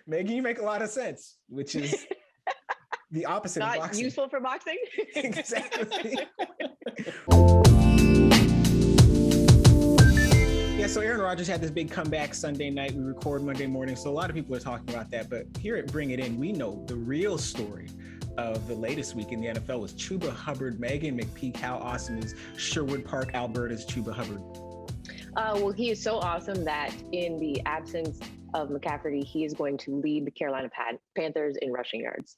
Megan, you make a lot of sense, which is the opposite of Not boxing. useful for boxing. Exactly. Yeah, so Aaron Rodgers had this big comeback Sunday night. We record Monday morning, so a lot of people are talking about that. But here at Bring It In, we know the real story of the latest week in the NFL was Chuba Hubbard, Meghan McPeak. How awesome is Sherwood Park, Alberta's Chuba Hubbard? Well, he is so awesome that in the absence of McCaffrey, he is going to lead the Carolina Panthers in rushing yards.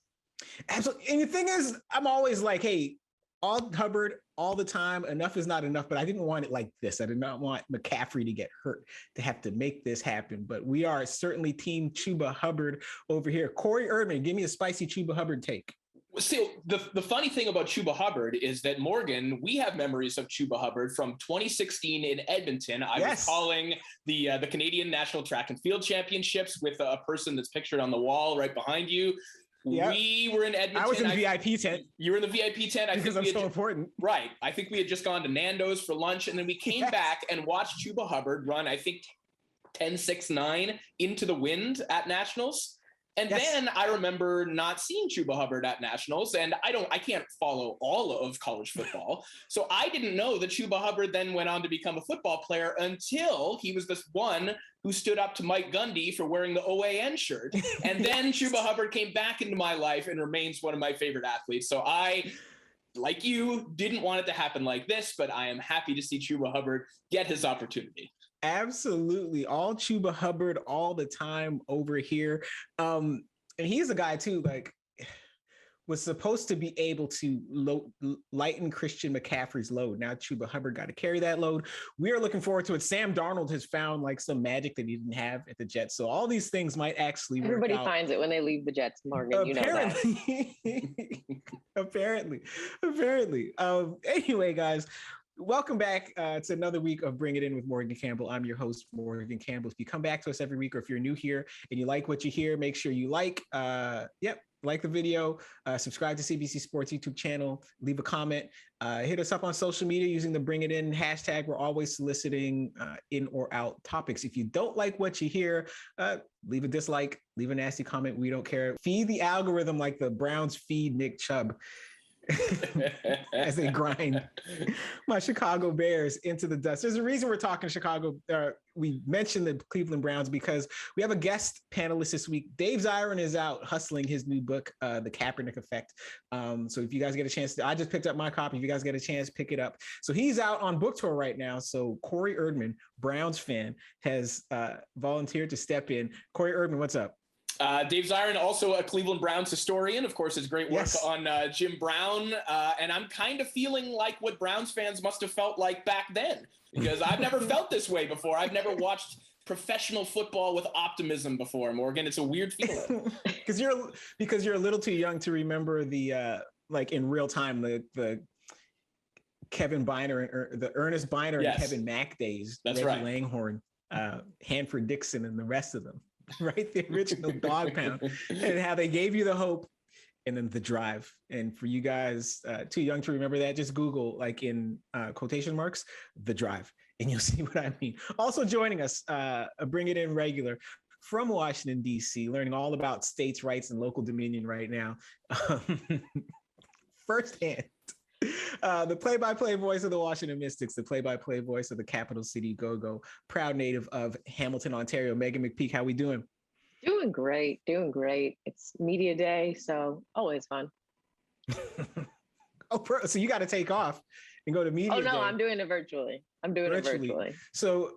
Absolutely. And the thing is, I'm always like, hey, all Hubbard all the time. Enough is not enough, but I didn't want it like this. I did not want McCaffrey to get hurt to have to make this happen. But we are certainly team Chuba Hubbard over here. Corey Erdman, give me a spicy Chuba Hubbard take. So the funny thing about Chuba Hubbard is that, Morgan, we have memories of Chuba Hubbard from 2016 in Edmonton. I was calling the Canadian National Track and Field Championships with a person that's pictured on the wall right behind you. Yep. We were in Edmonton. I was in the VIP tent. You were in the VIP tent. Because I'm so important. Right. I think we had just gone to Nando's for lunch, and then we came back and watched Chuba Hubbard run, I think, 10-6-9 into the wind at Nationals. And then I remember not seeing Chuba Hubbard at Nationals, and I can't follow all of college football. So I didn't know that Chuba Hubbard then went on to become a football player until he was this one who stood up to Mike Gundy for wearing the OAN shirt. And then Chuba Hubbard came back into my life and remains one of my favorite athletes. So I, like you, didn't want it to happen like this, but I am happy to see Chuba Hubbard get his opportunity. Absolutely. All Chuba Hubbard all the time over here. And he's a guy too, like, was supposed to be able to lighten Christian McCaffrey's load. Now Chuba Hubbard got to carry that load. We are looking forward to it. Sam Darnold has found like some magic that he didn't have at the Jets. So all these things might actually work out. Everybody finds it when they leave the Jets, Morgan. Apparently. You know that. Apparently. Anyway, guys, welcome back to another week of Bring It In with Morgan Campbell. I'm your host, Morgan Campbell. If you come back to us every week, or if you're new here and you like what you hear, make sure you like the video, subscribe to CBC Sports YouTube channel, leave a comment, hit us up on social media using the Bring It In hashtag. We're always soliciting in or out topics. If you don't like what you hear, leave a dislike, leave a nasty comment. We don't care. Feed the algorithm like the Browns feed Nick Chubb. As they grind my Chicago Bears into the dust. There's a reason we're talking Chicago. We mentioned the Cleveland Browns because we have a guest panelist this week. Dave Zirin is out hustling his new book, The Kaepernick Effect. So if you guys get a chance, I just picked up my copy. If you guys get a chance, pick it up. So he's out on book tour right now. So Corey Erdman, Browns fan, has volunteered to step in. Corey Erdman, what's up? Dave Zirin, also a Cleveland Browns historian, of course, his great work on Jim Brown. And I'm kind of feeling like what Browns fans must have felt like back then, because I've never felt this way before. I've never watched professional football with optimism before, Morgan. It's a weird feeling. because you're a little too young to remember the like in real time the Kevin Biner, the Ernest Biner and Kevin Mack days. That's Reggie right. Langhorne, Hanford Dixon, and the rest of them. Right, the original dog pound, and how they gave you the hope, and then the drive. And for you guys too young to remember that, just Google, like in quotation marks, the drive, and you'll see what I mean. Also joining us, a Bring It In regular from Washington, D.C., learning all about states' rights and local dominion right now, firsthand. The play-by-play voice of the Washington Mystics, the play-by-play voice of the Capital City Go-Go, proud native of Hamilton, Ontario, Meghan McPeak. How we doing? Doing great. It's media day, so always fun. So you got to take off and go to media day. Oh, no, I'm doing it virtually. It virtually. So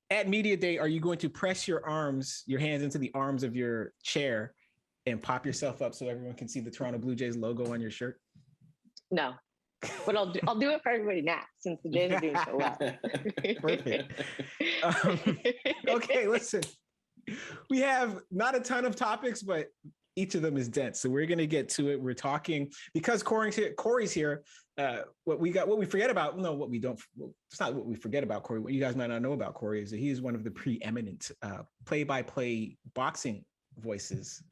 at media day, are you going to press your hands into the arms of your chair and pop yourself up so everyone can see the Toronto Blue Jays logo on your shirt? No. But I'll do it for everybody now, since the Jays are doing so well. Perfect. Okay, listen. We have not a ton of topics, but each of them is dense. So we're going to get to it. We're talking because Corey's here. What we forget about, no, what we don't, it's not what we forget about Corey. What you guys might not know about Corey is that he is one of the preeminent play-by-play boxing voices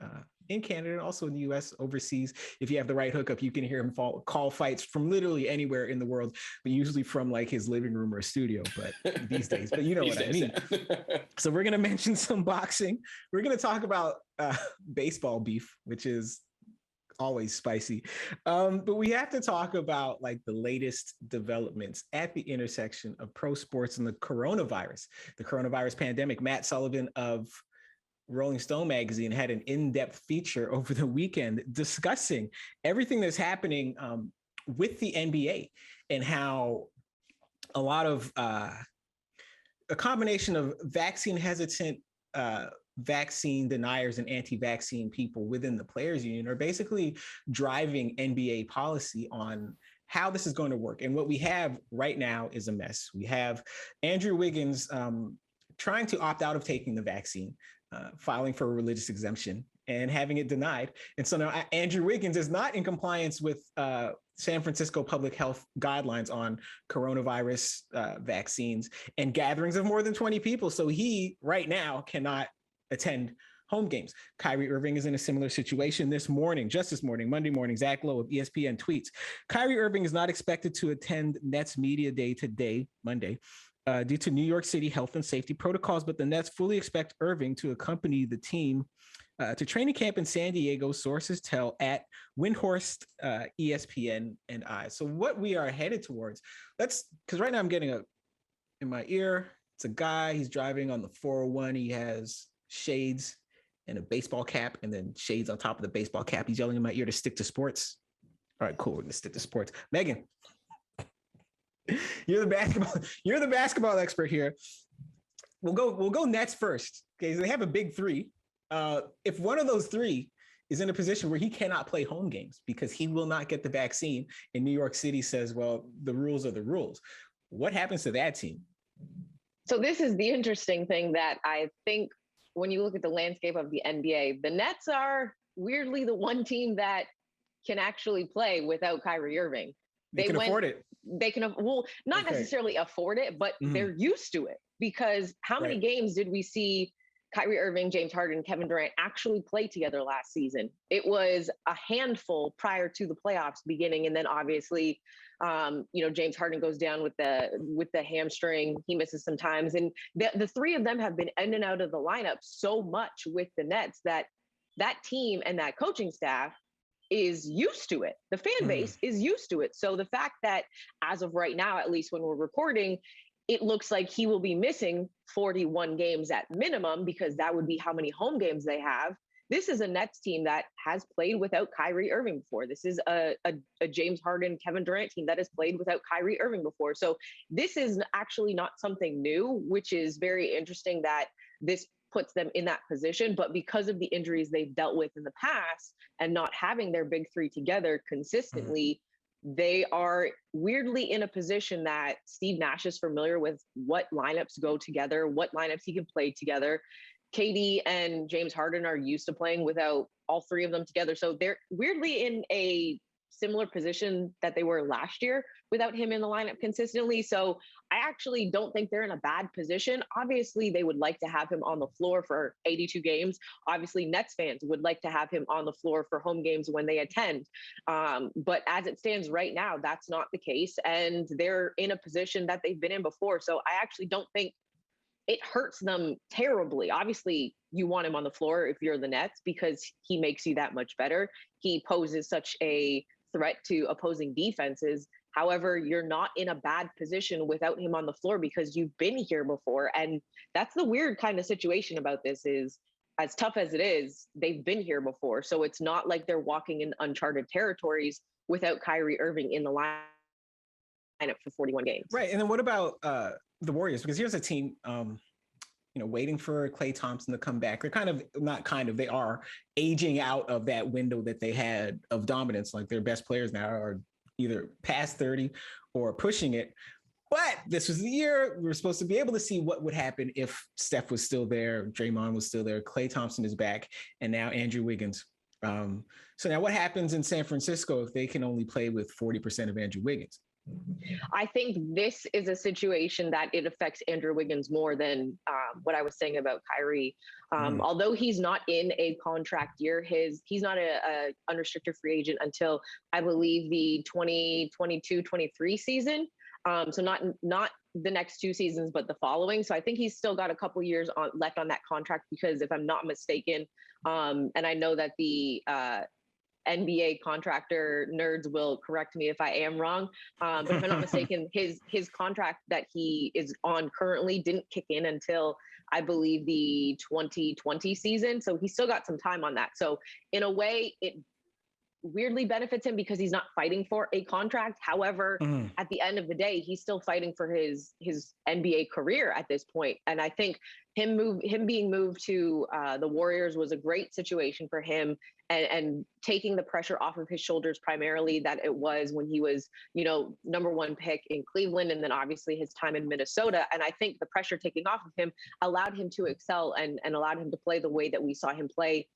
in Canada and also in the US, overseas. If you have the right hookup, you can hear him call fights from literally anywhere in the world, but usually from like his living room or studio. But these days, but you know what I mean. So we're going to mention some boxing. We're going to talk about baseball beef, which is always spicy. But we have to talk about like the latest developments at the intersection of pro sports and the coronavirus pandemic. Matt Sullivan of Rolling Stone magazine had an in-depth feature over the weekend discussing everything that's happening with the NBA and how a lot of a combination of vaccine hesitant, vaccine deniers and anti-vaccine people within the players union are basically driving NBA policy on how this is going to work. And what we have right now is a mess. We have Andrew Wiggins trying to opt out of taking the vaccine, filing for a religious exemption and having it denied. And so now Andrew Wiggins is not in compliance with San Francisco public health guidelines on coronavirus vaccines and gatherings of more than 20 people. So he right now cannot attend home games. Kyrie Irving is in a similar situation this morning, Monday morning, Zach Lowe of ESPN tweets, Kyrie Irving is not expected to attend Nets Media Day today, Monday, due to New York City health and safety protocols, but the Nets fully expect Irving to accompany the team to training camp in San Diego, sources tell at Windhorst, ESPN, and I. So what we are headed towards, because right now I'm getting in my ear, it's a guy, he's driving on the 401, he has shades and a baseball cap and then shades on top of the baseball cap. He's yelling in my ear to stick to sports. All right, cool, we're gonna stick to sports. Megan, you're the basketball expert here. We'll go Nets first. Okay, so they have a big three. If one of those three is in a position where he cannot play home games because he will not get the vaccine, and New York City says, well, the rules are the rules, what happens to that team? So this is the interesting thing that I think when you look at the landscape of the NBA, the Nets are weirdly the one team that can actually play without Kyrie Irving. They can afford it. They can, not necessarily afford it, but they're used to it, because how many games did we see Kyrie Irving, James Harden, Kevin Durant actually play together last season? It was a handful prior to the playoffs beginning. And then obviously, James Harden goes down with the hamstring. He misses some times. And the three of them have been in and out of the lineup so much with the Nets that team and that coaching staff is used to it. The fan base is used to it. So the fact that as of right now, at least when we're recording, it looks like he will be missing 41 games at minimum, because that would be how many home games they have. This is a Nets team that has played without Kyrie Irving before. This is a James Harden, Kevin Durant team that has played without Kyrie Irving before. So this is actually not something new, which is very interesting that this puts them in that position. But because of the injuries they've dealt with in the past and not having their big three together consistently, they are weirdly in a position that Steve Nash is familiar with what lineups go together, what lineups he can play together. KD and James Harden are used to playing without all three of them together. So they're weirdly in a similar position that they were last year without him in the lineup consistently. So I actually don't think they're in a bad position. Obviously, they would like to have him on the floor for 82 games. Obviously, Nets fans would like to have him on the floor for home games when they attend. But as it stands right now, that's not the case. And they're in a position that they've been in before. So I actually don't think it hurts them terribly. Obviously, you want him on the floor if you're the Nets, because he makes you that much better. He poses such a threat to opposing defenses. However, you're not in a bad position without him on the floor because you've been here before. And that's the weird kind of situation about this, is as tough as it is, they've been here before. So it's not like they're walking in uncharted territories without Kyrie Irving in the lineup for 41 games. Right. And then what about the Warriors? Because here's a team, waiting for Klay Thompson to come back. They're they are aging out of that window that they had of dominance. Like their best players now are either past 30 or pushing it. But this was the year we were supposed to be able to see what would happen if Steph was still there, Draymond was still there, Klay Thompson is back, and now Andrew Wiggins. So now what happens in San Francisco if they can only play with 40% of Andrew Wiggins? I think this is a situation that it affects Andrew Wiggins more than what I was saying about Kyrie. Although he's not in a contract year, he's not a unrestricted free agent until I believe the 2022-23 season. So not the next 2 seasons, but the following. So I think he's still got a couple years left on that contract because if I'm not mistaken, and I know that the NBA contractor nerds will correct me if I am wrong. But if I'm not mistaken, his contract that he is on currently didn't kick in until I believe the 2020 season. So he's still got some time on that. So in a way, it weirdly benefits him because he's not fighting for a contract. However, at the end of the day, he's still fighting for his NBA career at this point. And I think him being moved to the Warriors was a great situation for him and taking the pressure off of his shoulders, primarily that it was when he was, number 1 pick in Cleveland, and then obviously his time in Minnesota. And I think the pressure taking off of him allowed him to excel and allowed him to play the way that we saw him play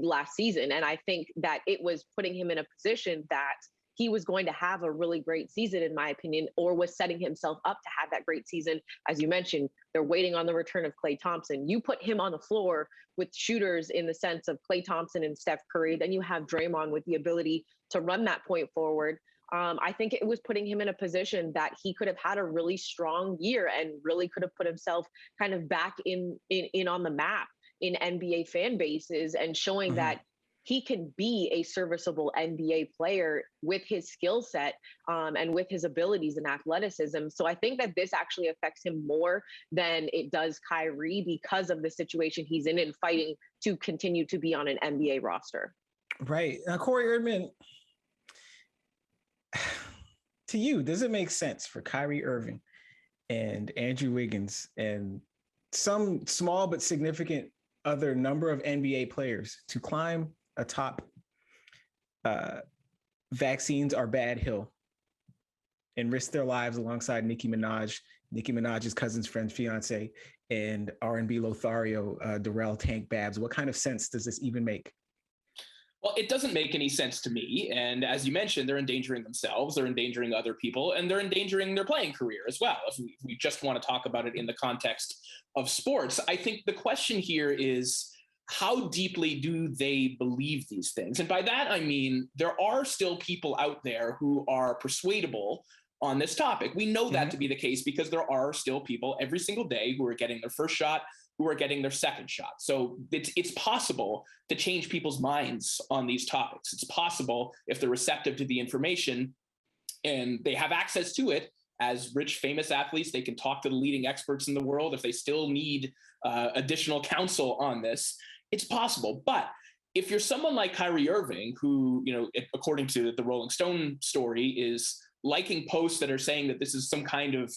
last season. And I think that it was putting him in a position that he was going to have a really great season, in my opinion, or was setting himself up to have that great season. As you mentioned, they're waiting on the return of Klay Thompson. You put him on the floor with shooters in the sense of Klay Thompson and Steph Curry, then you have Draymond with the ability to run that point forward. I think it was putting him in a position that he could have had a really strong year and really could have put himself kind of back in on the map in NBA fan bases and showing that he can be a serviceable NBA player with his skill set and with his abilities and athleticism. So I think that this actually affects him more than it does Kyrie because of the situation he's in and fighting to continue to be on an NBA roster. Right. Now, Corey Erdman, to you, does it make sense for Kyrie Irving and Andrew Wiggins and some small but significant other number of NBA players to climb a top vaccines are bad hill and risk their lives alongside Nicki Minaj's cousin's friend's fiance, and R&B Lothario, Darrell Tank Babs? What kind of sense does this even make? Well, it doesn't make any sense to me. And as you mentioned, they're endangering themselves, they're endangering other people, and they're endangering their playing career as well. If we just want to talk about it in the context of sports, I think the question here is, how deeply do they believe these things? And by that, I mean, there are still people out there who are persuadable on this topic. We know that to be the case because there are still people every single day who are getting their first shot, who are getting their second shot. So it's possible to change people's minds on these topics. It's possible if they're receptive to the information and they have access to it. As rich, famous athletes, they can talk to the leading experts in the world. If they still need additional counsel on this, it's possible. But if you're someone like Kyrie Irving, who, according to the Rolling Stone story, is liking posts that are saying that this is some kind of,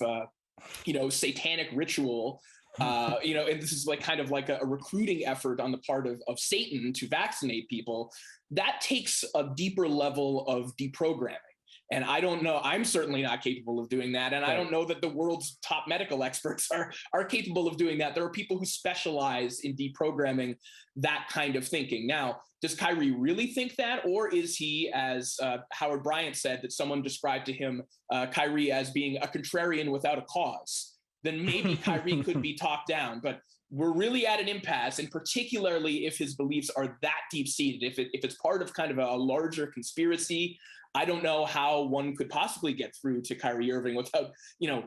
satanic ritual, and this is like kind of like a recruiting effort on the part of Satan to vaccinate people, that takes a deeper level of deprogramming. And I don't know, I'm certainly not capable of doing that. And I don't know that the world's top medical experts are capable of doing that. There are people who specialize in deprogramming that kind of thinking. Now, does Kyrie really think that? Or is he, as Howard Bryant said, that someone described to him Kyrie as being a contrarian without a cause? Then maybe Kyrie could be talked down. But we're really at an impasse, and particularly if his beliefs are that deep-seated, if it's part of kind of a larger conspiracy, I don't know how one could possibly get through to Kyrie Irving without,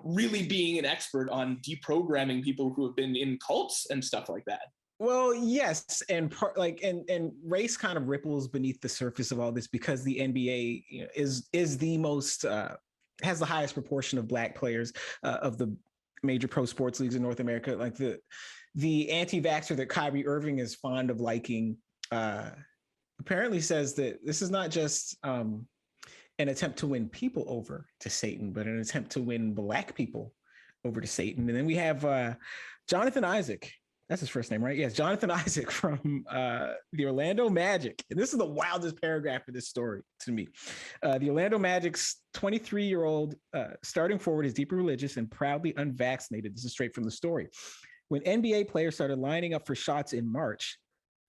really being an expert on deprogramming people who have been in cults and stuff like that. Well, yes, and and race kind of ripples beneath the surface of all this because the NBA is the most has the highest proportion of Black players of the major pro sports leagues in North America. Like the anti-vaxxer that Kyrie Irving is fond of liking apparently says that this is not just an attempt to win people over to Satan, but an attempt to win Black people over to Satan. And then we have Jonathan Isaac. That's his first name, right? Yes, Jonathan Isaac from the Orlando Magic. And this is the wildest paragraph of this story to me. The Orlando Magic's 23-year-old starting forward is deeply religious and proudly unvaccinated. This is straight from the story. When NBA players started lining up for shots in March,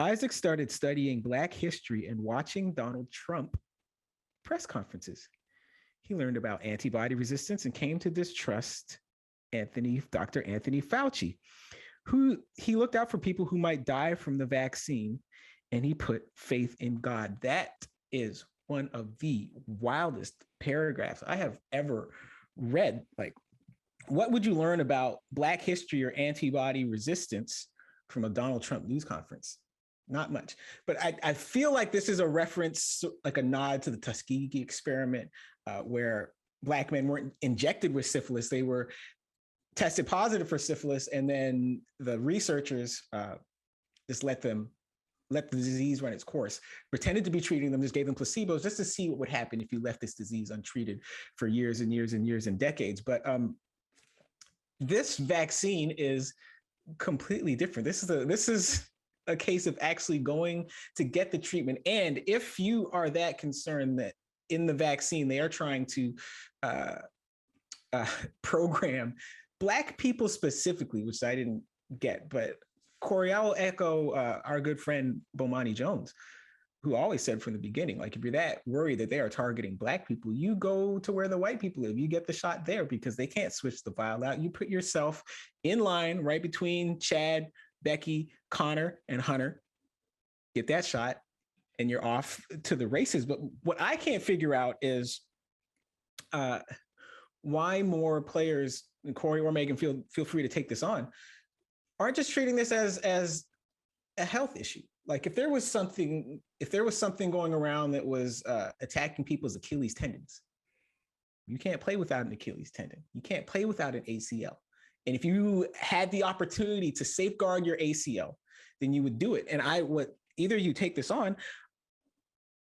Isaac started studying Black history and watching Donald Trump press conferences. he learned about antibody resistance and came to distrust Dr. Anthony Fauci, who he looked out for people who might die from the vaccine, and he put faith in God. That is one of the wildest paragraphs I have ever read. Like, what would you learn about Black history or antibody resistance from a Donald Trump news conference? Not much. But I feel like this is a reference, like a nod to the Tuskegee experiment, where Black men weren't injected with syphilis. They were tested positive for syphilis, and then the researchers just let the disease run its course, pretended to be treating them, just gave them placebos just to see what would happen if you left this disease untreated for years and years and years and decades. But this vaccine is completely different. This is a case of actually going to get the treatment. And if you are that concerned that in the vaccine, they are trying to program Black people specifically, which I didn't get, but Corey, I will echo our good friend Bomani Jones, who always said from the beginning, like, if you're that worried that they are targeting Black people, you go to where the white people live. You get the shot there because they can't switch the vial out. You put yourself in line right between Chad, Becky, Connor, and Hunter. Get that shot, and you're off to the races. But what I can't figure out is why more players, and Corey or Megan, feel free to take this on, aren't just treating this as a health issue. Like, if there was something going around that was attacking people's Achilles tendons, you can't play without an Achilles tendon. You can't play without an ACL. And if you had the opportunity to safeguard your ACL, then you would do it. And either you take this on.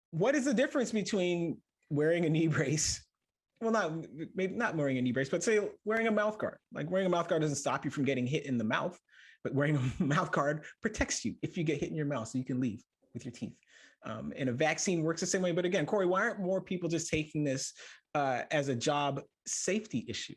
What is the difference between wearing a knee brace? Well, maybe not wearing a knee brace, but say wearing a mouth guard. Like, wearing a mouth guard doesn't stop you from getting hit in the mouth, but wearing a mouth guard protects you if you get hit in your mouth, so you can leave with your teeth. And a vaccine works the same way. But again, Corey, why aren't more people just taking this as a job safety issue?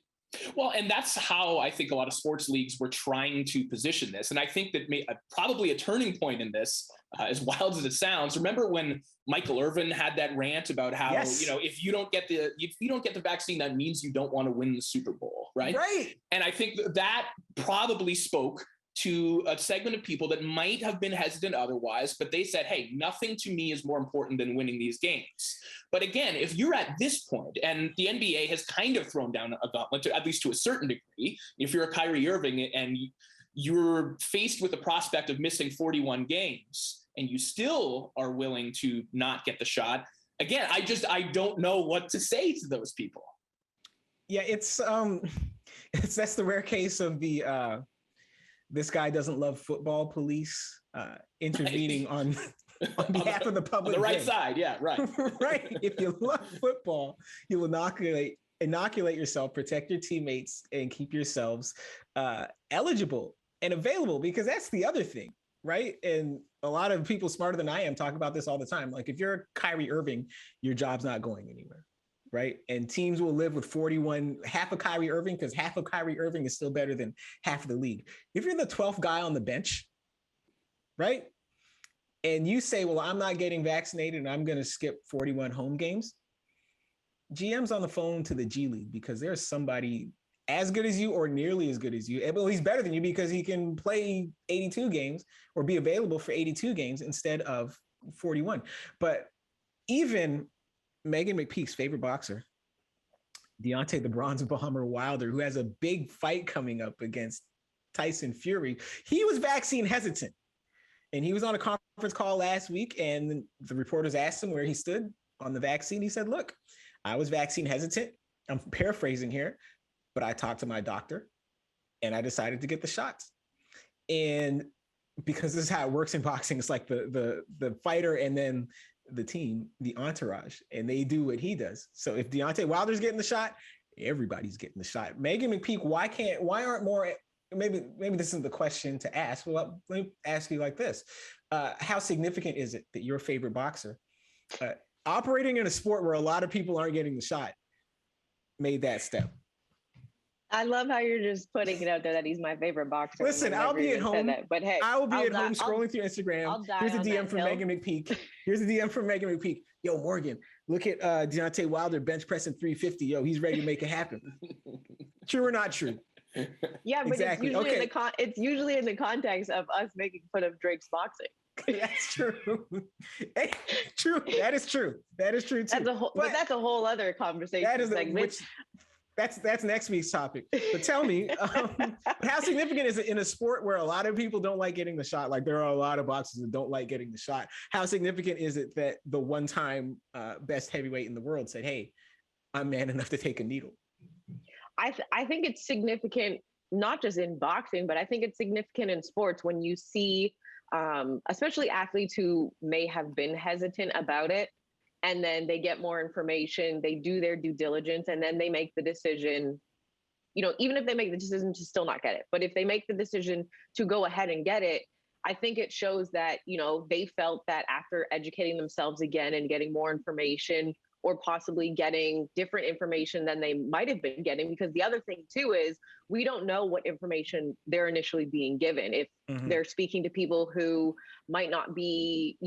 Well, and that's how I think a lot of sports leagues were trying to position this. And I think that probably a turning point in this, as wild as it sounds, remember when Michael Irvin had that rant about how, yes, if you don't get the vaccine, that means you don't want to win the Super Bowl, right? Right. And I think that probably spoke to a segment of people that might have been hesitant otherwise, but they said, hey, nothing to me is more important than winning these games. But again, if you're at this point, and the NBA has kind of thrown down a gauntlet, at least to a certain degree, if you're a Kyrie Irving and you're faced with the prospect of missing 41 games and you still are willing to not get the shot, again, I don't know what to say to those people. Yeah, that's the rare case of the this guy doesn't love football police intervening on behalf of the public. On the right side, yeah, right. Right. If you love football, you will inoculate yourself, protect your teammates, and keep yourselves eligible and available, because that's the other thing, right? And a lot of people smarter than I am talk about this all the time. Like, if you're Kyrie Irving, your job's not going anywhere. Right. And teams will live with 41, half of Kyrie Irving, because half of Kyrie Irving is still better than half of the league. If you're the 12th guy on the bench, right, and you say, well, I'm not getting vaccinated and I'm going to skip 41 home games, GM's on the phone to the G League, because there's somebody as good as you or nearly as good as you. Well, he's better than you because he can play 82 games or be available for 82 games instead of 41. But even Meghan McPeak's favorite boxer, Deontay the Bronze Bomber Wilder, who has a big fight coming up against Tyson Fury, he was vaccine hesitant. And he was on a conference call last week, and the reporters asked him where he stood on the vaccine. He said, look, I was vaccine hesitant. I'm paraphrasing here, but I talked to my doctor and I decided to get the shots. And because this is how it works in boxing, it's like the fighter and then the team, the entourage, and they do what he does. So if Deontay Wilder's getting the shot, everybody's getting the shot. Meghan McPeak, why aren't more, maybe this isn't the question to ask. Well, let me ask you like this. How significant is it that your favorite boxer, operating in a sport where a lot of people aren't getting the shot, made that step? I love how you're just putting it out there that he's my favorite boxer. Listen, I'll be at home. But hey, I will be at home scrolling through Instagram. Here's a DM from Meghan McPeak. Here's a DM from Meghan McPeak. Yo, Morgan, look at Deontay Wilder bench pressing 350. Yo, he's ready to make it happen. True or not true? Yeah, but exactly. It's usually in the context of us making fun of Drake's boxing. That's true. Hey, true. That is true. That is true too. But that's a whole other conversation. That is that's next week's topic. But tell me, how significant is it in a sport where a lot of people don't like getting the shot? Like there are a lot of boxers that don't like getting the shot. How significant is it that the one-time best heavyweight in the world said, "Hey, I'm man enough to take a needle"? I think it's significant, not just in boxing, but I think it's significant in sports when you see, especially athletes who may have been hesitant about it, and then they get more information, they do their due diligence, and then they make the decision, even if they make the decision to still not get it, but if they make the decision to go ahead and get it, I think it shows that, they felt that after educating themselves again and getting more information, or possibly getting different information than they might have been getting. Because the other thing too is we don't know what information they're initially being given. If they're speaking to people who might not be,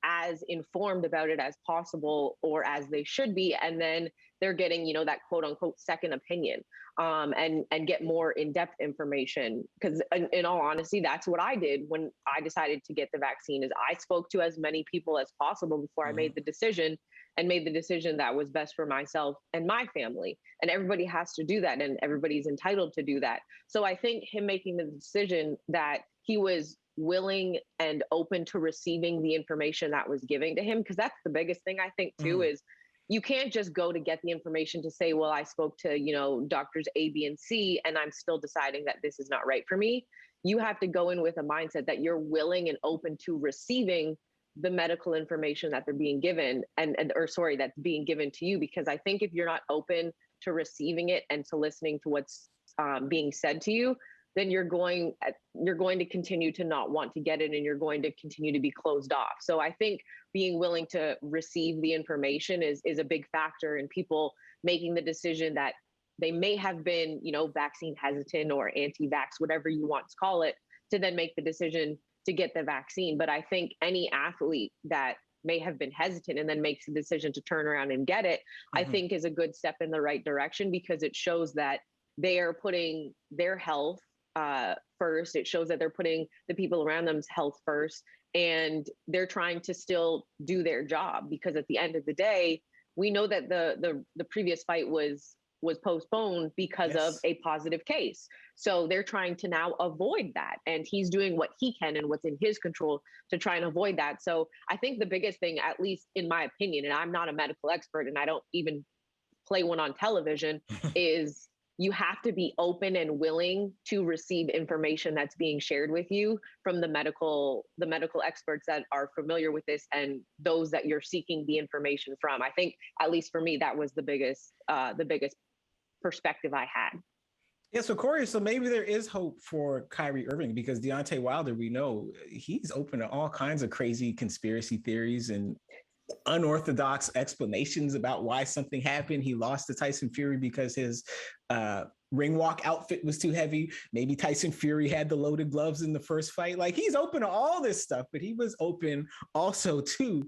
as informed about it as possible or as they should be, and then they're getting, that quote unquote second opinion, and get more in-depth information. Because in all honesty, that's what I did when I decided to get the vaccine. Is I spoke to as many people as possible before I made the decision, and made the decision that was best for myself and my family. And everybody has to do that, and everybody's entitled to do that. So I think him making the decision that he was willing and open to receiving the information that was given to him, because that's the biggest thing I think too, is you can't just go to get the information to say, well, I spoke to, doctors A, B, and C, and I'm still deciding that this is not right for me. You have to go in with a mindset that you're willing and open to receiving the medical information that they're being given that's being given to you. Because I think if you're not open to receiving it and to listening to what's being said to you, then you're going to continue to not want to get it, and you're going to continue to be closed off. So I think being willing to receive the information is a big factor in people making the decision that they may have been, vaccine hesitant or anti-vax, whatever you want to call it, to then make the decision to get the vaccine. But I think any athlete that may have been hesitant and then makes the decision to turn around and get it, I think is a good step in the right direction, because it shows that they are putting their health first. It shows that they're putting the people around them's health first, and they're trying to still do their job. Because at the end of the day, we know that the previous fight was postponed because of a positive case. So they're trying to now avoid that. And he's doing what he can and what's in his control to try and avoid that. So I think the biggest thing, at least in my opinion, and I'm not a medical expert and I don't even play one on television, is you have to be open and willing to receive information that's being shared with you from the medical experts that are familiar with this and those that you're seeking the information from. I think, at least for me, that was the biggest perspective I had. Yeah, so Corey, so maybe there is hope for Kyrie Irving, because Deontay Wilder, we know he's open to all kinds of crazy conspiracy theories and unorthodox explanations about why something happened. He lost to Tyson Fury because his ring walk outfit was too heavy. Maybe Tyson Fury had the loaded gloves in the first fight. Like, he's open to all this stuff, but he was open also to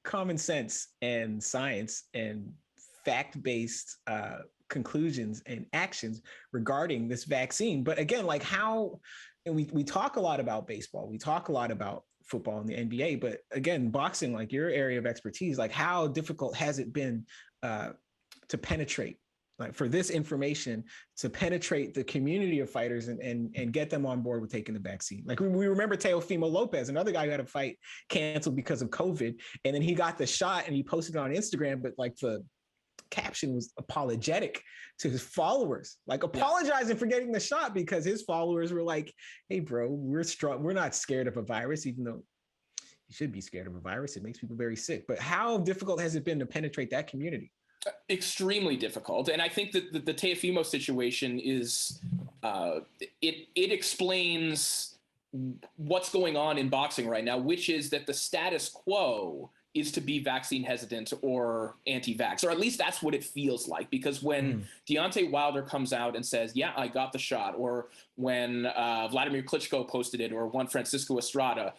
common sense and science and fact-based conclusions and actions regarding this vaccine. But again, like how, and we talk a lot about baseball, we talk a lot about football and the NBA, but again, boxing, like your area of expertise, like how difficult has it been to penetrate, like for this information to penetrate the community of fighters and get them on board with taking the vaccine? Like we remember Teofimo Lopez, another guy who had a fight canceled because of COVID, and then he got the shot and he posted it on Instagram, but like the caption was apologetic to his followers, like apologizing for getting the shot, because his followers were like, hey bro, we're strong, we're not scared of a virus, even though you should be scared of a virus. It makes people very sick. But how difficult has it been to penetrate that community? Extremely difficult. And I think that the Teofimo situation is it explains what's going on in boxing right now, which is that the status quo is to be vaccine hesitant or anti-vax, or at least that's what it feels like. Because when Deontay Wilder comes out and says, yeah, I got the shot, or when Vladimir Klitschko posted it, or Juan Francisco Estrada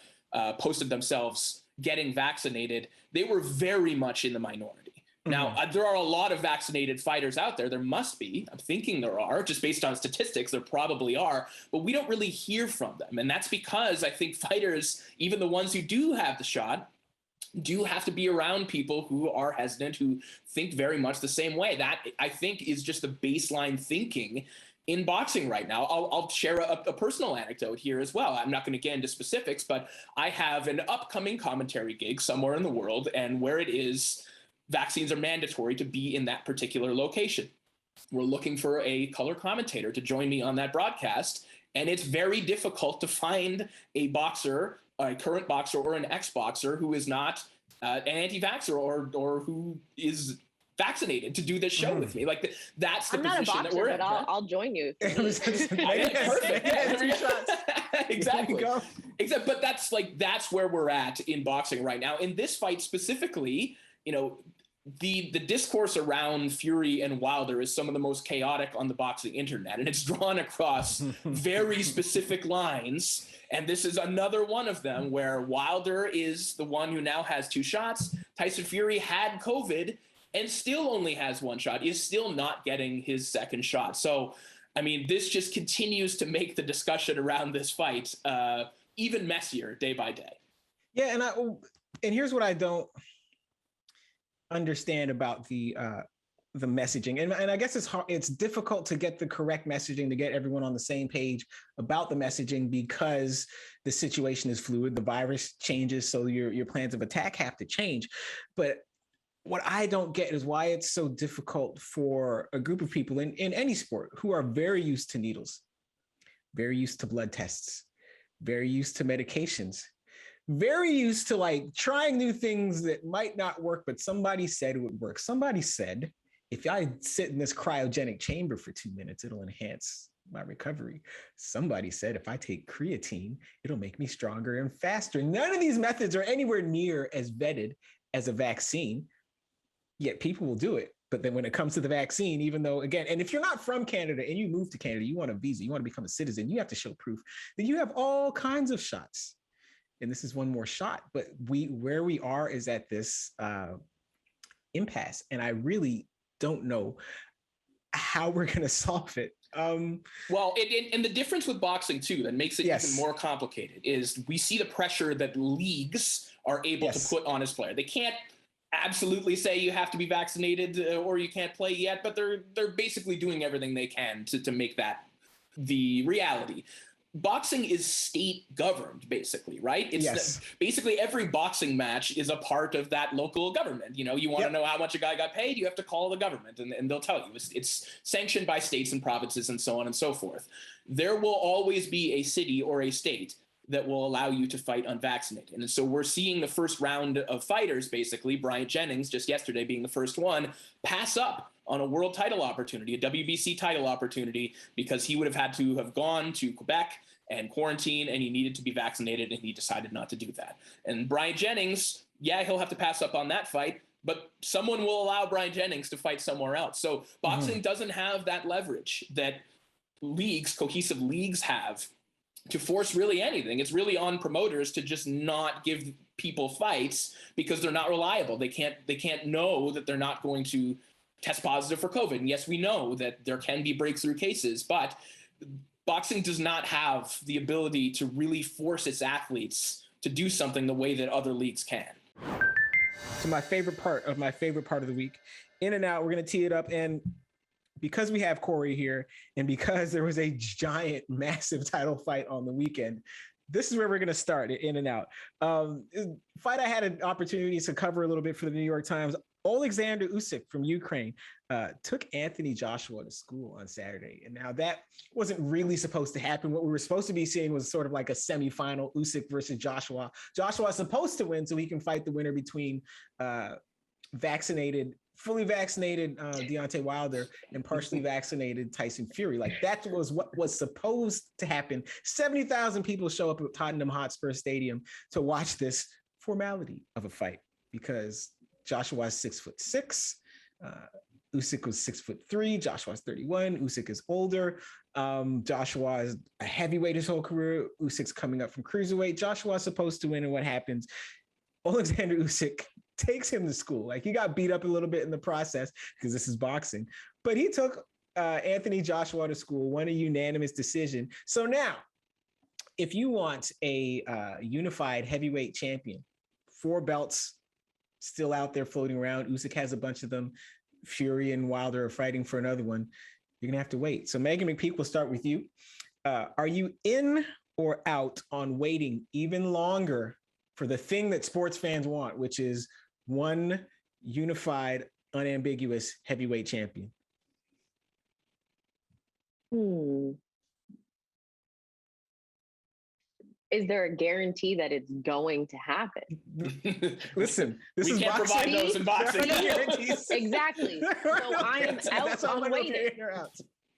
posted themselves getting vaccinated, they were very much in the minority. Now, there are a lot of vaccinated fighters out there. There must be. I'm thinking there are. Just based on statistics, there probably are. But we don't really hear from them. And that's because I think fighters, even the ones who do have the shot, do have to be around people who are hesitant, who think very much the same way. That, I think, is just the baseline thinking in boxing right now. I'll share a personal anecdote here as well. I'm not going to get into specifics, but I have an upcoming commentary gig somewhere in the world, and where it is, vaccines are mandatory to be in that particular location. We're looking for a color commentator to join me on that broadcast, and it's very difficult to find a boxer, a current boxer or an ex-boxer who is not an anti-vaxxer or who is vaccinated to do this show with me. Like that's the position boxer, that we're in. I'll join you. Perfect. Exactly. Except, but that's where we're at in boxing right now. In this fight specifically, you know, the discourse around Fury and Wilder is some of the most chaotic on the boxing internet, and it's drawn across very specific lines. And this is another one of them where Wilder is the one who now has 2 shots. Tyson Fury had COVID and still only has 1 shot, is still not getting his second shot. So, I mean, this just continues to make the discussion around this fight even messier day by day. Yeah, and here's what I don't understand about the messaging, and I guess it's difficult to get the correct messaging, to get everyone on the same page about the messaging, because the situation is fluid. The virus changes, so your plans of attack have to change. But what I don't get is why it's so difficult for a group of people in any sport who are very used to needles, very used to blood tests, very used to medications, very used to like trying new things that might not work, but somebody said it would work. Somebody said, if I sit in this cryogenic chamber for 2 minutes, it'll enhance my recovery. Somebody said, if I take creatine, it'll make me stronger and faster. None of these methods are anywhere near as vetted as a vaccine, yet people will do it. But then when it comes to the vaccine, even though, again, and if you're not from Canada and you move to Canada, you want a visa, you want to become a citizen, you have to show proof that you have all kinds of shots. And this is one more shot, but where we are is at this impasse, and I really don't know how we're going to solve it. Well, and the difference with boxing too, that makes it even more complicated, is we see the pressure that leagues are able to put on his player. They can't absolutely say you have to be vaccinated or you can't play yet, but they're basically doing everything they can to make that the reality. Boxing is state governed, basically, right? It's basically every boxing match is a part of that local government. You know, you want to know how much a guy got paid, you have to call the government, and they'll tell you. It's sanctioned by states and provinces and so on and so forth. There will always be a city or a state that will allow you to fight unvaccinated. And so we're seeing the first round of fighters, basically, Bryant Jennings, just yesterday being the first one, pass up on a world title opportunity, a WBC title opportunity, because he would have had to have gone to Quebec and quarantine, and he needed to be vaccinated, and he decided not to do that. And Bryant Jennings, he'll have to pass up on that fight, but someone will allow Bryant Jennings to fight somewhere else. So boxing doesn't have that leverage that cohesive leagues have to force really anything. It's really on promoters to just not give people fights because they're not reliable. They can't know that they're not going to test positive for COVID. And yes, we know that there can be breakthrough cases, but boxing does not have the ability to really force its athletes to do something the way that other leagues can. So my favorite part of the week, In and Out, we're going to tee it up. And because we have Corey here, and because there was a giant, massive title fight on the weekend, this is where we're going to start at In and Out. Fight I had an opportunity to cover a little bit for the New York Times. Oleksandr Usyk from Ukraine took Anthony Joshua to school on Saturday. And now that wasn't really supposed to happen. What we were supposed to be seeing was sort of like a semifinal, Usyk versus Joshua. Joshua is supposed to win so he can fight the winner between fully vaccinated Deontay Wilder and partially vaccinated Tyson Fury. Like, that was what was supposed to happen. 70,000 people show up at Tottenham Hotspur Stadium to watch this formality of a fight. because Joshua's 6'6". Usyk was 6'3". Joshua's 31. Usyk is older. Joshua is a heavyweight his whole career. Usyk's coming up from cruiserweight. Joshua's supposed to win, and what happens? Oleksandr Usyk takes him to school. Like, he got beat up a little bit in the process because this is boxing, but he took Anthony Joshua to school, won a unanimous decision. So now, if you want a unified heavyweight champion, 4 belts still out there floating around. Usyk has a bunch of them. Fury and Wilder are fighting for another one. You're going to have to wait. So Meghan McPeak, we'll start with you. Are you in or out on waiting even longer for the thing that sports fans want, which is one unified, unambiguous heavyweight champion? Is there a guarantee that it's going to happen? Listen, we can't provide those in boxing. Exactly. So I am out on waiting.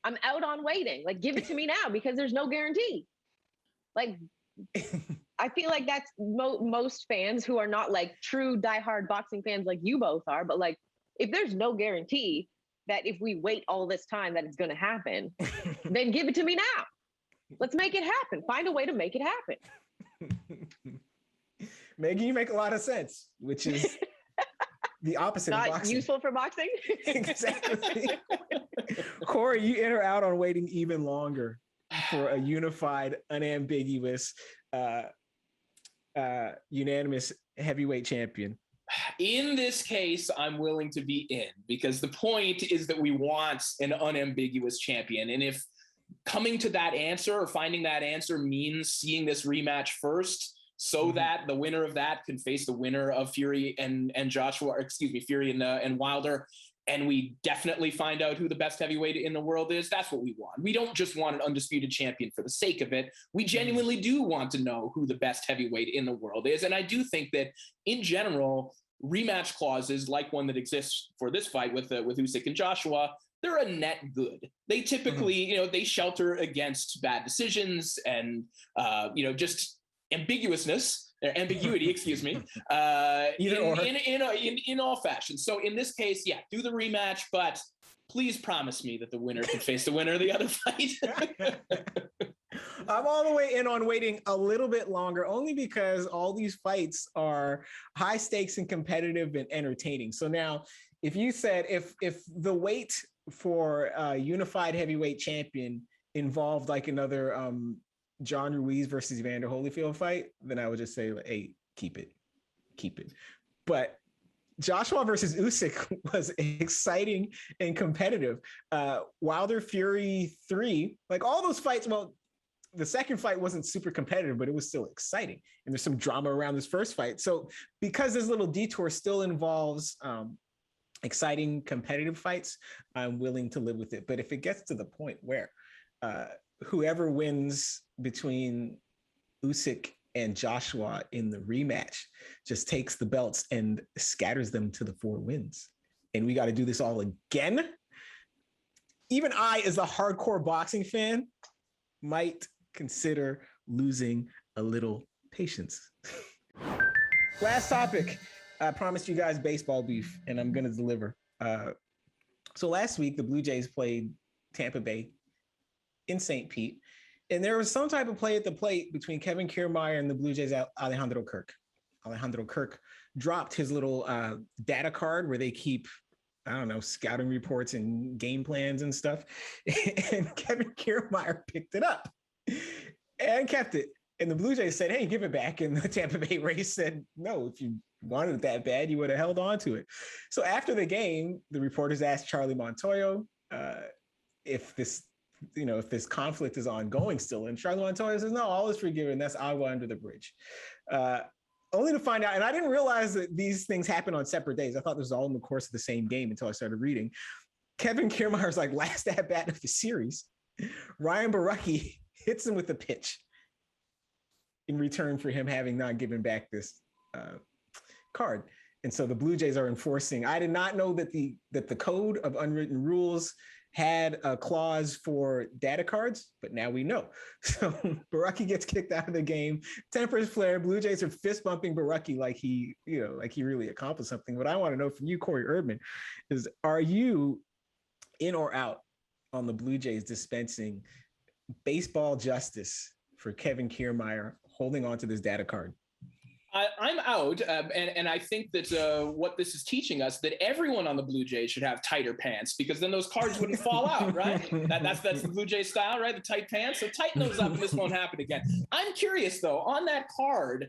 I'm out on waiting. Like, give it to me now, because there's no guarantee. Like, I feel like that's most fans who are not like true diehard boxing fans like you both are. But like, if there's no guarantee that if we wait all this time that it's going to happen, then give it to me now. Let's make it happen. Find a way to make it happen. Megan, you make a lot of sense, which is the opposite of boxing. Not useful for boxing? Exactly. Corey, you in or out on waiting even longer for a unified, unambiguous, unanimous heavyweight champion? In this case, I'm willing to be in, because the point is that we want an unambiguous champion. And if coming to that answer or finding that answer means seeing this rematch first, so that the winner of that can face the winner of Fury and Joshua, Fury and Wilder, and we definitely find out who the best heavyweight in the world is, that's what we want. We don't just want an undisputed champion for the sake of it. We genuinely do want to know who the best heavyweight in the world is. And I do think that, in general, rematch clauses like one that exists for this fight with Usyk and Joshua, they're a net good. They typically, they shelter against bad decisions and, just ambiguity, excuse me, in all fashions. So in this case, yeah, do the rematch, but please promise me that the winner can face the winner of the other fight. I'm all the way in on waiting a little bit longer, only because all these fights are high stakes and competitive and entertaining. So now, if you said if the wait for a unified heavyweight champion involved like another John Ruiz versus Evander Holyfield fight, then I would just say, hey, keep it. But Joshua versus Usyk was exciting and competitive. Wilder Fury 3, like all those fights, well, the second fight wasn't super competitive, but it was still exciting. And there's some drama around this first fight. So because this little detour still involves exciting competitive fights, I'm willing to live with it. But if it gets to the point where whoever wins between Usyk and Joshua in the rematch just takes the belts and scatters them to the 4 wins, and we got to do this all again, even I, as a hardcore boxing fan, might consider losing a little patience. Last topic. I promised you guys baseball beef, and I'm going to deliver. So last week, the Blue Jays played Tampa Bay in St. Pete, and there was some type of play at the plate between Kevin Kiermaier and the Blue Jays' Alejandro Kirk. Alejandro Kirk dropped his little data card where they keep, I don't know, scouting reports and game plans and stuff. And Kevin Kiermaier picked it up and kept it. And the Blue Jays said, hey, give it back. And the Tampa Bay Rays said, no, if you wanted it that bad, you would have held on to it. So after the game, the reporters asked Charlie Montoyo if this conflict is ongoing still. And Charlie Montoyo says, no, all is forgiven. That's agua under the bridge. Only to find out, and I didn't realize that these things happen on separate days. I thought this was all in the course of the same game until I started reading. Kevin Kiermaier's like last at bat of the series. Ryan Borucki hits him with a pitch in return for him having not given back this card. And so the Blue Jays are enforcing. I did not know that the code of unwritten rules had a clause for data cards, but now we know. So Borucki gets kicked out of the game. Tempers flare. Blue Jays are fist bumping Borucki like he really accomplished something. What I want to know from you, Corey Erdman, is are you in or out on the Blue Jays dispensing baseball justice for Kevin Kiermaier holding on to this data card? I'm out, and I think that what this is teaching us that everyone on the Blue Jays should have tighter pants, because then those cards wouldn't fall out, right? That's the Blue Jay style, right? The tight pants. So tighten those up, and this won't happen again. I'm curious though, on that card,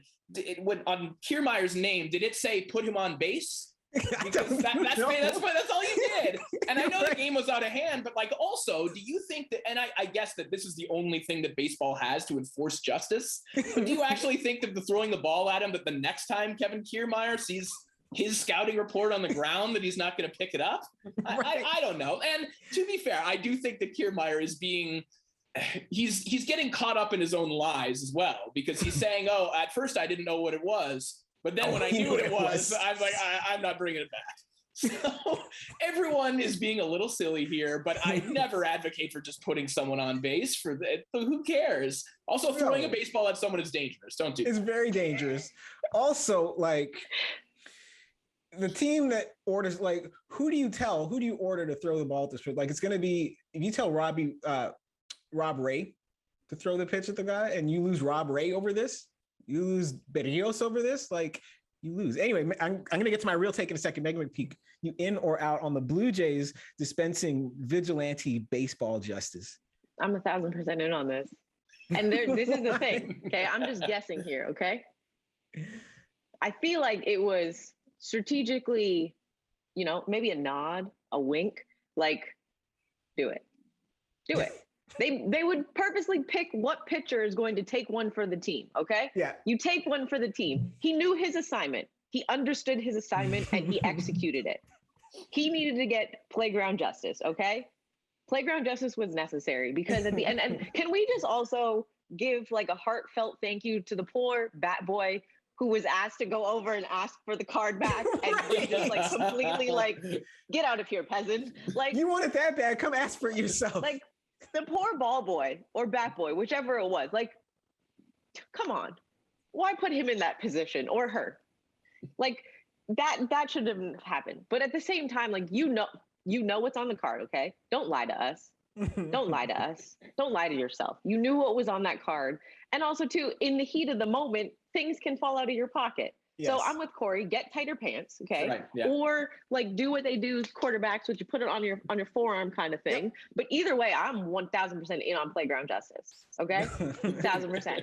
on Kiermaier's name, did it say put him on base? Because that's all you did. And I know the game was out of hand, but like also, do you think that, and I guess that this is the only thing that baseball has to enforce justice, but do you actually think that the throwing the ball at him, that the next time Kevin Kiermaier sees his scouting report on the ground, that he's not going to pick it up? I don't know. And to be fair, I do think that Kiermaier is he's getting caught up in his own lies as well, because he's saying, oh, at first I didn't know what it was, but then when I knew what it was, I'm like, I'm not bringing it back. So everyone is being a little silly here, but I never advocate for just putting someone on base for who cares? Also, throwing a baseball at someone is dangerous. Don't do it. It's very dangerous. Also, like the team that orders, like, who do you order to throw the ball at this? Like, it's going to be, if you tell Rob Ray to throw the pitch at the guy and you lose Rob Ray over this, you lose Berrios over this, like, you lose. Anyway, I'm going to get to my real take in a second. Meghan McPeak, you in or out on the Blue Jays dispensing vigilante baseball justice? I'm 1,000% in on this. And this is the thing, okay? I'm just guessing here, okay? I feel like it was strategically, maybe a nod, a wink, like, do it. Do it. They would purposely pick what pitcher is going to take one for the team, okay? Yeah. You take one for the team. He knew his assignment. He understood his assignment, and he executed it. He needed to get playground justice, okay? Playground justice was necessary, because at the end, and can we just also give like a heartfelt thank you to the poor bat boy who was asked to go over and ask for the card back, and he just like completely like, get out of here, peasant. Like, you want it that bad, come ask for it yourself. Like, the poor ball boy or bat boy, whichever it was, like, come on, why put him in that position, or her? Like, that shouldn't have happened. But at the same time, like, you know what's on the card, okay? Don't lie to us. Don't lie to us. Don't lie to yourself. You knew what was on that card. And also, too, in the heat of the moment, things can fall out of your pocket. Yes. So I'm with Corey. Get tighter pants, okay? Right, yeah. Or like do what they do quarterbacks, which you put it on your forearm kind of thing. Yep. But either way, I'm 1,000% in on playground justice. Okay, 1,000%.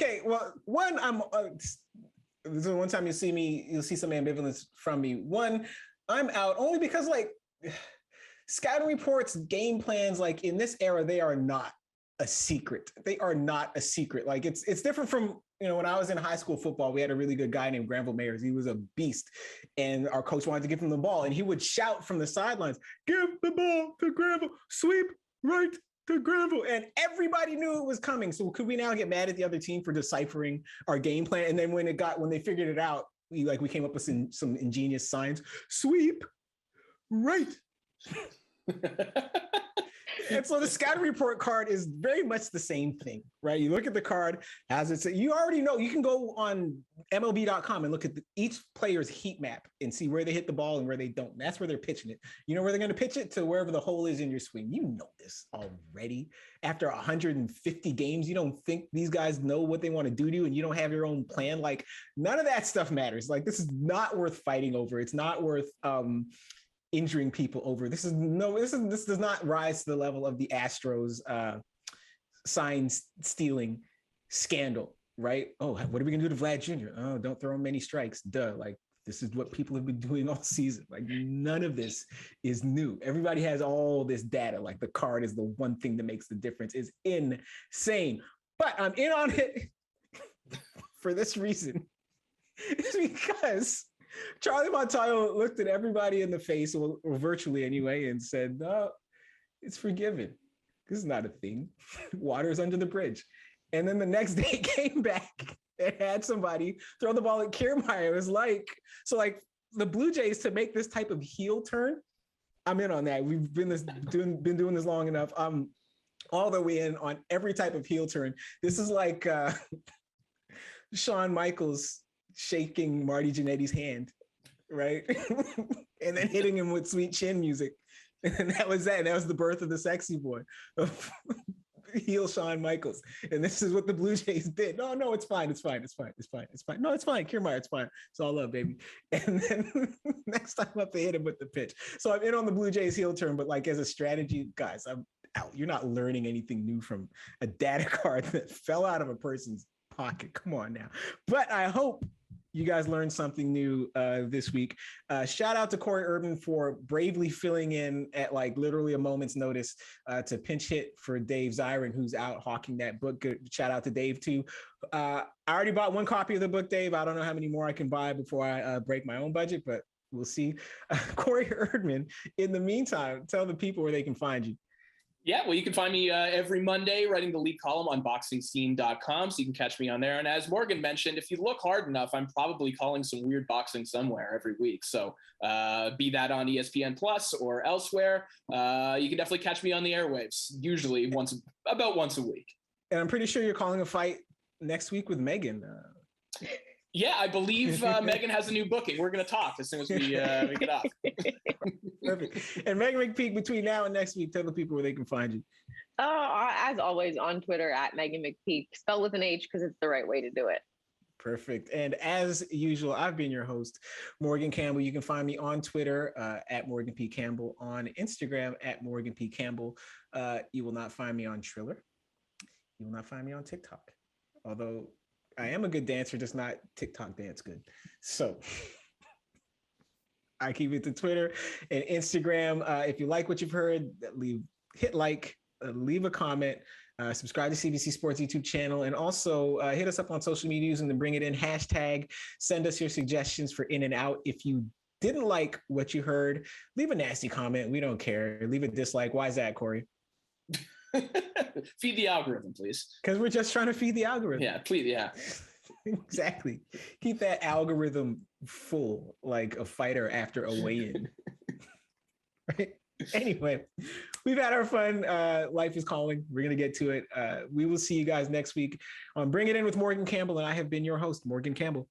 Okay, well, one, this is one time you'll see some ambivalence from me. One, I'm out only because like scouting reports, game plans, like in this era, they are not a secret. They are not a secret. Like it's different from, when I was in high school football, we had a really good guy named Granville Mayers. He was a beast. And our coach wanted to give him the ball. And he would shout from the sidelines, give the ball to Granville, sweep right to Granville. And everybody knew it was coming. So could we now get mad at the other team for deciphering our game plan? And then when they figured it out, we came up with some ingenious signs, sweep right. And so the scouting report card is very much the same thing, right? You look at the card as it's, you already know, you can go on MLB.com and look at each player's heat map and see where they hit the ball and where they don't. That's where they're pitching it. You know where they're going to pitch it? To wherever the hole is in your swing. You know this already. After 150 games, you don't think these guys know what they want to do to you and you don't have your own plan. Like, none of that stuff matters. Like, this is not worth fighting over. It's not worth injuring people over. This does not rise to the level of the Astros sign stealing scandal, right? Oh, what are we gonna do to Vlad Jr.? Oh, don't throw him many strikes. Duh. Like, this is what people have been doing all season. Like, none of this is new. Everybody has all this data. Like, the card is the one thing that makes the difference. Is insane. But I'm in on it for this reason. It's because Charlie Montoyo looked at everybody in the face, or virtually anyway, and said, "No, it's forgiven. This is not a thing. Water's under the bridge." And then the next day came back and had somebody throw the ball at Kiermaier. It was like, so like the Blue Jays to make this type of heel turn, I'm in on that. We've been doing this long enough. All the way in on every type of heel turn. This is like Shawn Michaels shaking Marty Jannetty's hand, right? And then hitting him with Sweet Chin music. And that was that. And that was the birth of the sexy boy, of heel Shawn Michaels. And this is what the Blue Jays did. No, it's fine. It's fine. No, it's fine. Kiermaier, it's fine. It's all love, baby. And then next time up, they hit him with the pitch. So I'm in on the Blue Jays heel turn, but like as a strategy, guys, I'm out. You're not learning anything new from a data card that fell out of a person's pocket. Come on now. But I hope you guys learned something new this week. Shout out to Corey Erdman for bravely filling in at like literally a moment's notice to pinch hit for Dave Zirin, who's out hawking that book. Good shout out to Dave too. I already bought one copy of the book, Dave. I don't know how many more I can buy before I break my own budget, but we'll see. Corey Erdman, in the meantime, tell the people where they can find you. Yeah, well, you can find me every Monday writing the lead column on boxingscene.com, so you can catch me on there. And as Morgan mentioned, if you look hard enough, I'm probably calling some weird boxing somewhere every week. So be that on ESPN Plus or elsewhere, you can definitely catch me on the airwaves, usually about once a week. And I'm pretty sure you're calling a fight next week with Meghan. Yeah, I believe Meghan has a new booking. We're going to talk as soon as we get off. Perfect. And Meghan McPeak, between now and next week, tell the people where they can find you. As always, on Twitter at Meghan McPeak, spelled with an H because it's the right way to do it. Perfect. And as usual, I've been your host, Morgan Campbell. You can find me on Twitter at Morgan P. Campbell, on Instagram at Morgan P. Campbell. You will not find me on Triller. You will not find me on TikTok. Although I am a good dancer, just not TikTok dance good. So I keep it to Twitter and Instagram. If you like what you've heard, hit like, leave a comment, subscribe to CBC Sports YouTube channel, and also hit us up on social media using the Bring It In hashtag. Send us your suggestions for In and Out. If you didn't like what you heard, leave a nasty comment. We don't care. Leave a dislike. Why is that, Corey? Feed the algorithm, please. Because we're just trying to feed the algorithm. Yeah, please. Yeah. Exactly. Keep that algorithm full, like a fighter after a weigh-in. Right? Anyway, we've had our fun. Life is calling. We're going to get to it. We will see you guys next week on Bring It In with Morgan Campbell, and I have been your host, Morgan Campbell.